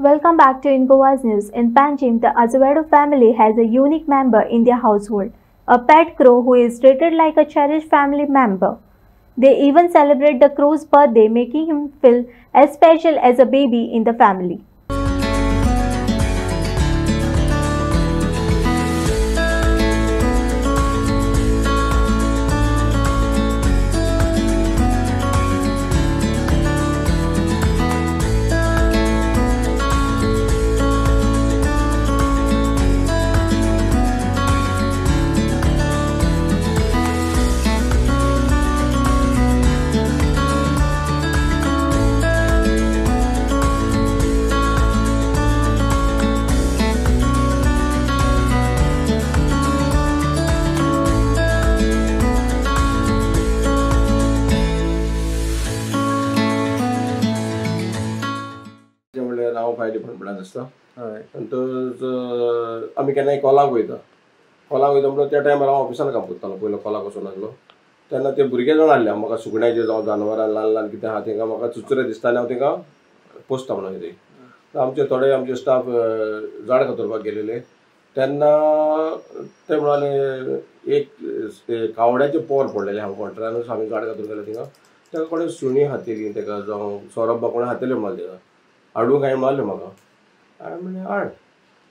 Welcome back to InGoa's News. In Panjim, the Azevedo family has a unique member in their household, a pet crow who is treated like a cherished family member. They even celebrate the crow's birthday, making him feel as special as a baby in the family. हांव fire डिपार्टमेंटान आसता म्हणटच आमी केन्नाय कॉलाक वयता म्हणटा त्या टायमार हांव ऑफिसान काम करतालो पयलो कॉलाक वचून लागलो तेन्ना ते भुरगे जाण आसले म्हाका सुकण्याचे जावं जानवरां ल्हान ल्हान कितें आहा तेंकां म्हाका चुचरे दिसता आनी हांव तेंकां पोसता म्हणून कितें आमचे थोडे आमचे स्टाफ झाड कातरपाक गेलेले तेन्ना ते म्हणाले एक कावड्याचे पोर पडलेले हांव कॉन्ट्राक्टरान आमी झाड कातून गेले थिंगा तेका कोणें सुणी हातिली तेका जावं सोरप कोणें हातिल्यो म्हणले तेका हाडूंक हांवें मारलें म्हाका हांवें म्हणलें हाड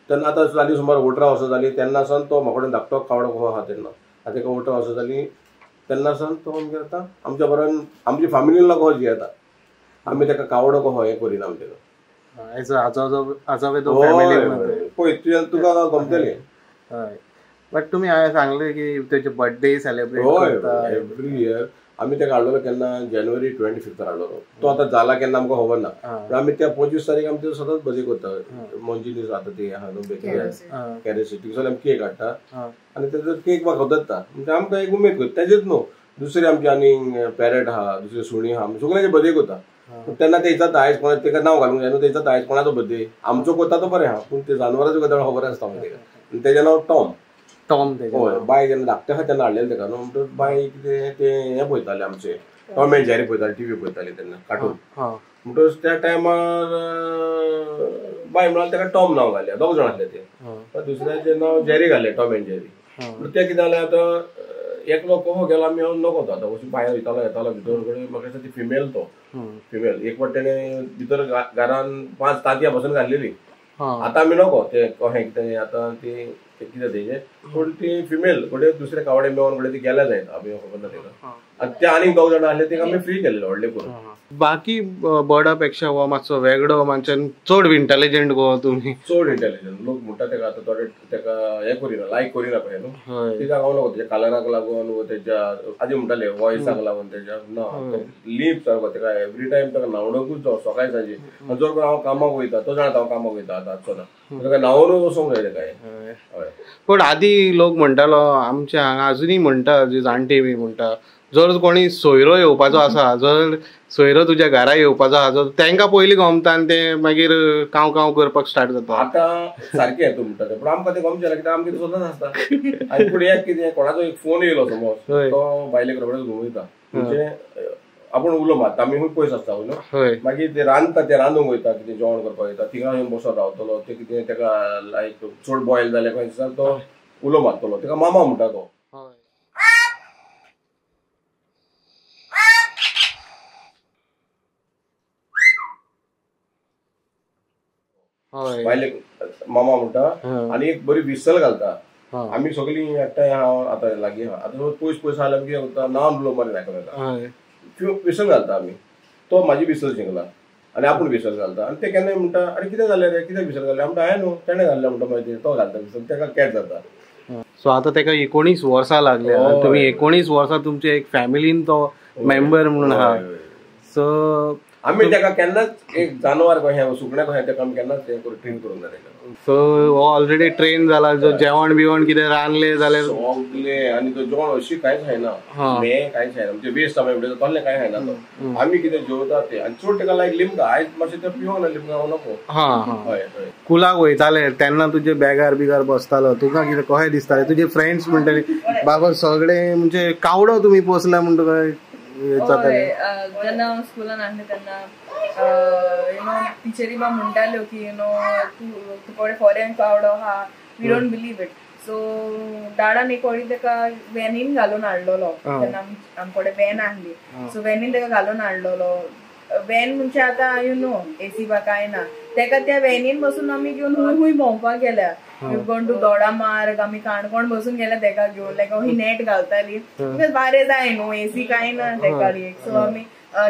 तेन्ना आतां जाली सुमार 18 वर्सां जाली तेन्ना सावन तो म्हाका कडेन धाकटो कावडो कसो आहा तेन्ना आतां तेका 18 वर्सां जाली तेन्ना सावन तो आमगे आतां आमच्या बरोबर आमची फॅमिलीन कसो जियेता आमी तेका कावडो कसो हें करिना आमी तेका पळय तुका गमतलें हय बट तुमी हांवें सांगलें की तेचे बर्थडे सेलिब्रेट करता एवरी इयर आमी तेका हाडलो केन्ना जानेवारी 25 हाडलो तो आतां जाला केन्ना आमकां खबर ना पण आमी त्या 25 तारीख आमी ते सतत बजे करता मंजिनी जाता ती आहा न्हू बेकरी कॅरेसिटी सो आमी केक हाडटा आनी तेजो केक म्हाका दत्ता म्हणजे आमकां एक उमेद करता तेजेच न्हू दुसरी आमची आनी पॅरट आहा दुसरी सुणी आहा आमी सगळ्यांचे बर्थडे करता तेन्ना ते दिसता आयज कोणा तेका नांव घालूंक जाय न्हू ते दिसता आयज कोणाचो बर्थडे आमचो करता तो बरें आहा पूण ते जानवरांचो करता खबर आसता तेका आनी तेजें नांव टॉम हय बाय जेन्ना धाकटे आहा तेन्ना हाडलेलें तेका न्हू म्हणटच बाय कितें ते हें पळयताले आमचे टॉम एंड जेरी पळयताले टीव्ही पळयताले तेन्ना कार्टून म्हणटच त्या टायमार बाय म्हणाल तेका टॉम नांव घालें दोग जाण आसले ते दुसऱ्याचें नांव जेरी घालें टॉम एंड जेरी म्हणून तें कितें जालें आतां एकलो कसो गेलो आमी हांव नको तो आतां वचून भायर वयतालो येतालो भितर कडेन म्हाका दिसता ती फिमेल तो फिमेल एक फावट तेणें भितर घरान 5 तांतयां बसून घाल्लेली आतां आमी नको ते कशें कितें आतां ती कितें तेजें पूण ती फिमेल कडे दुसरे कावडे मेळोन कडे ती गेल्या जायत आमी खबर ना तेका आनी ते आनीक दोग जाण आसले तेका आमी फ्री केलेले व्हडले करून बाकी बर्डा पेक्षा हो मातसो वेगळो मानच्यान चड इंटेलिजंट गो तुमी चड इंटेलिजंट लोक म्हणटा तेका आतां थोडे तेका हें करिना लायक करिना पळय न्हू तिका हांव नको तेच्या कलराक लागून वा तेच्या आदी म्हणटाले वॉयसाक लागून तेच्या ना लिप सारको तेका एवरी टायम तेका न्हावणूकूच जावं सकाळी सांजे जर कोण हांव कामाक वयता तो जाणा हांव कामाक वयता आतां आजचो ना तेका न्हावून वचोंक जाय तेका हय पण आदी लोक म्हणटालो आमच्या हांगा अजुनूय म्हणटा जे जाणटे बी म्हणटा जर कोणी सोयरो येवपाचो आसा जर सोयरो तुज्या घरा येवपाचो आहा जर तांकां पयलीं गमता आनी ते मागीर कांव कांव करपाक स्टार्ट जाता आतां सारकें तूं म्हणटा तें पूण आमकां तें गमचें ना कित्याक आमकां कितें स्वताच आसता आनी पूण एक कितें कोणाचो एक फोन येयलो समज तो बायलेक रोखडेच घेवन वयता म्हणजे आपूण उलो मारता आमी खूब पयस आसता न्हू मागीर ते रांदता ते रांदूंक वयता कितें जेवण करपाक वयता थिंगा येवन बसोन रावतलो ते कितें तेका लायक चड बॉयल जालें खंय दिसता तो उलो मारतलो तेका मामा म्हणटा तो बायलेक मामा म्हणटा आनी एक बरी विसल घालता आमी सगळीं एकठांय आहा आतां लागीं आहा आतां पयस पयस आहा कितें करता नांव उलो मारी दाखयता विसल घालता आमी तो म्हाजी विसल जिंकला आनी आपूण विसल घालता आनी ते केन्नाय म्हणटा आरे कितें जालें रे कित्याक विसल घालें म्हणटा हांवें न्हू तेणें घाल्लें म्हणटा मागीर तो घालता विसल तेका कॅट जाता सो आतां तेका 19 वर्सां लागल्या तुमी 19 वर्सां तुमचे एक फॅमिलीन तो मेंबर म्हणून आहा सो आमी तेका केन्नाच एक जानवर कशें सुकण्या कशें तेका आमी केन्नाच ट्रेन करूंक ना तेका सो हो ऑलरेडी ट्रेन जाला जो जेवण बिवण कितें रांदलें जाल्यार सगलें आनी तो जेवण अशी कांयच खायना हें कांयच खायना म्हणजे वेस्ट आमी म्हणटा तसलें कांय खायना तो आमी कितें जेवता तें आनी चड तेका लायक लिमका आयज मातशें तें पिवंक ना लिमका हांव नको हय कुलाक वयताले तेन्ना तुजे बॅगार बिगार बसतालो तुका कितें कशें दिसतालें तुजे फ्रेंड्स म्हणटाले बाबा सगळे म्हणजे कावडो तुमी पोसला म्हणटा जेन्ना हांव स्कुलान आसलें तेन्ना टिचरी म्हाका म्हणटाल्यो की तुकोडे फॉरेन पावडो हा, we don't believe it. So दाडान एक व्हडी तेका वॅनीन घालून हाडलोलो, तेन्ना आमकोडे वॅन आहली, सो वॅनीन तेका घालून हाडलोलो. वॅन म्हणजे आतां एसी बा काय ना, तेका त्या वॅनीन बसून आमी घेवन खूंय भोंवपाक गेल्या. गोण टू दोडामार्ग, आमी काणकोण बसून गेल्या तेका घेवन, लायक ही नेट घालताली, बारे जाय न्हू, एसी काय ना तेका, सो आमी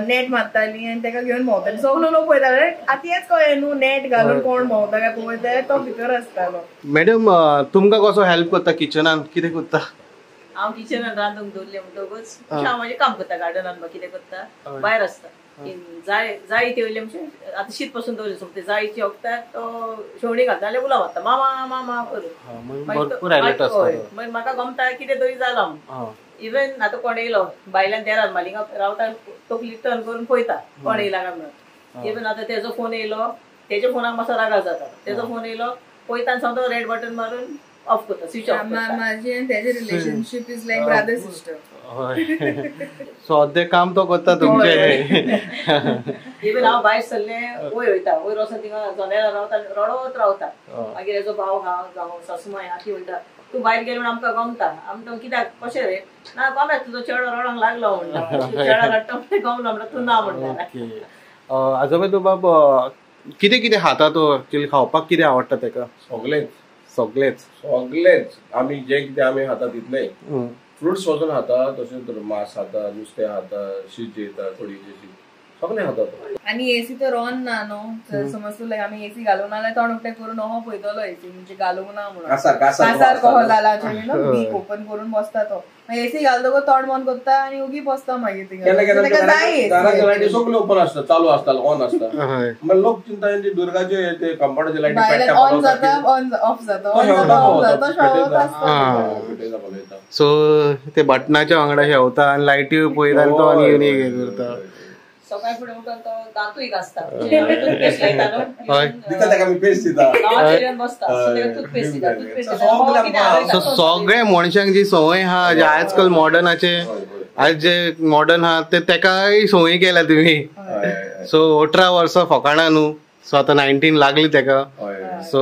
नेट मारताली आनी तेका घेवन भोंवताली. सगलो लोक पळयताले, आतां हेच कळ्ळें न्हू नेट घालून कोण भोंवता काय पळयता, तो भितर आसतालो. मॅडम तुमकां कसो हेल्प करता किचनान, कितें करता? हांव किचनान रांदूंक दवरलें म्हणटकूच हांव म्हाजें काम करता गार्डनान, कितें करता भायर आसता. जाय ठेवले म्हणजे आता शीत पासून दवरले समजे जायची वखतात तो शेवणी घालता जाल्यार उलाव मारता मामा मामा करून. मागीर म्हाका गमता कितें तरी जाला म्हणून. इवन आतां कोण येयलो भायल्यान तेरान मालिका रावता, तकली टर्न करून पळयता कोण येयला काय म्हणून. इवन आतां तेजो फोन येयलो, तेज्या फोनाक मातसो रागार जाता, तेजो फोन येयलो पळयता आनी समजो रेड बटन मारून ऑफ करता, स्विच ऑफ. माझे आनी तेजे relationship is like brother sister. सद्या काम तो करता तुमचे. इवन हांव भायर सरले वयर वयता, वयर वचून थिंगा जनेलार रावता, रडत रावता. मागीर हेजो भाव हा जावं सासूमाय हा ती म्हणटा तूं भायर गेलो म्हण आमकां गमता. आमकां कित्याक कशें रे, ना गम्याक तुजो चेडो रडोंक लागलो म्हणटा, चेडो रडटा म्हणटा गमलो म्हणटा, तूं ना म्हणटा. आजोबा तूं बाब कितें कितें खाता तो, खावपाक कितें आवडटा तेका? सगळेच आमी जें कितें आमी खाता तितलें. फ्रुट्स वचून खाता, तशेंच मांस खाता, नुस्तें खाता, शीत जेयता, थोडी सगळें खाता. आनी एसी तर ऑन ना न्हू, समज तूं आमी एसी घालूंक ना जाल्यार तोंड उक्तें करून हो पळयतलो एसी म्हणजे घालूंक ना म्हणून. कासार कहो जाला बीक ओपन करून बसता तो, मागीर एसी घालतकच तोंड बंद करता आनी उगी बसता. मागीर सगळें ओपन आसता, चालू आसता, ऑन आसता. मागीर लोक चिंता दुर्गाचे ते कंपाउंडाचे लायटी ऑन जाता ऑफ जाता. सो ते बटनाच्या वांगडा शेवता आनी लायटी पळयता आनी तो आनी हे करता. सकाळी फुडें उठून तो दांतूय घासता, टूथपेस्ट लायता न्हू, सगळे मनशांक जी संवय आहा जे आजकाल मॉडर्नाचे आज जे मॉडर्न आहा ते तेकाय संवय केल्या तुमी. सो 18 वर्सां फकाणा न्हू, सो आतां 19 लागली तेका. सो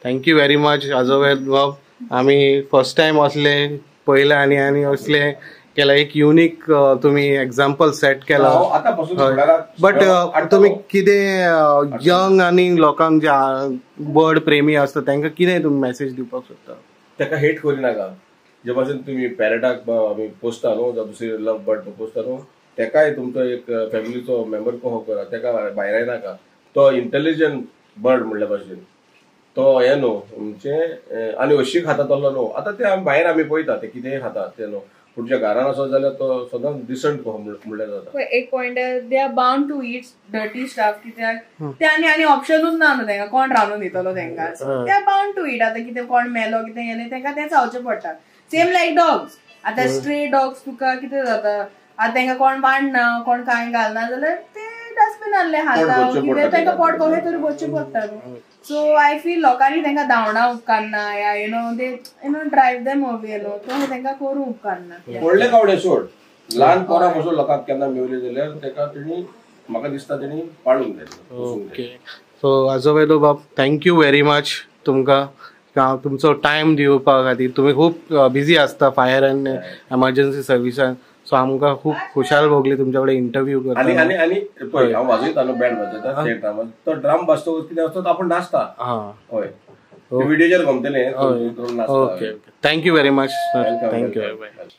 थँक्यू व्हेरी मच आजोबा बाब. आमी फर्स्ट टायम असले पयले आनी असले केला, एक युनिक तुम्ही एक्झाम्पल सेट केला. बट तुम्ही कितें यंग आनी लोकांक जे बर्ड प्रेमी असता तांकां कितें तुम्ही मेसेज दिवपाक सोदता? ताका हेट करिनाका. जे भाशेन तुम्ही पॅरटाक आमी पोसता न्हू, जावं दुसरे लव बर्ड पोसता न्हू, तेकाय तुमचो एक फॅमिलीचो मेंबर कहो करा, तेका भायर येनाका. तो इंटेलिजंट बर्ड म्हणल्या भाशेन तो हे न्हू म्हणजे आनी हरशीं खाता तसलो न्हू. आतां ते भायर आमी पळयता ते कितेंय खाता ते न्हू, पुढच्या घरान असो जाल्यार तो सदांच डिसंट कहो म्हणल्यार जाता. एक point they are bound to eat dirty stuff, कित्याक ते आनी ऑप्शनूच ना न्हू तेंका, कोण रांदून दितलो तेंकां. They are bound to eat. आतां कितें कोण मेलो कितें गेलें तेंकां तें चावचें पडटा. सेम लायक डॉग्स. आतां स्ट्रे डॉग्स तुका कितें जाता, आतां तेंकां कोण वाडना कोण कांय घालना जाल्यार ते डस्टबिनांतले खाता, कितें तेंकां पोट कशें तरी भरचें पडटा. सो आय फील लोकांनी तेंकां धांवणा उपकारना, या दे ड्रायव्ह देम अवे न्हू, तशें तेंकां करूं उपकारना. व्हडले कावडे सोड, ल्हान पोरां पसून लोकांक केन्ना मेवले जाल्यार तेका तेणी म्हाका दिसता तेणी पाळूंक जाय. ओके. सो आजोबा बाब थँक्यू व्हेरी मच तुमकां तुमचो टायम दिवपा खातीर. तुमी खूब बिजी आसता फायर एंड एमर्जन्सी सर्विसान, सो आमकां खूब खुशाल भोगली तुमच्या कडेन इंटरव्यू करता. आनी पळय हांव वाजयता न्हू बँड वाजयता ते ड्रामात, तो ड्राम वाजतो कितें आसता तो आपूण नाचता. हय व्हिडिओचेर गमतलें. Okay thank you very much sir. Thank you very much.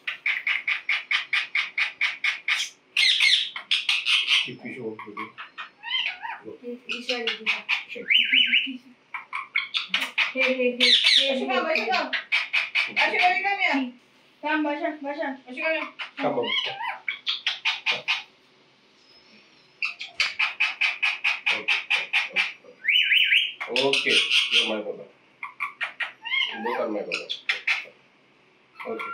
Okay, you're my brother. Both are my brother. Okay.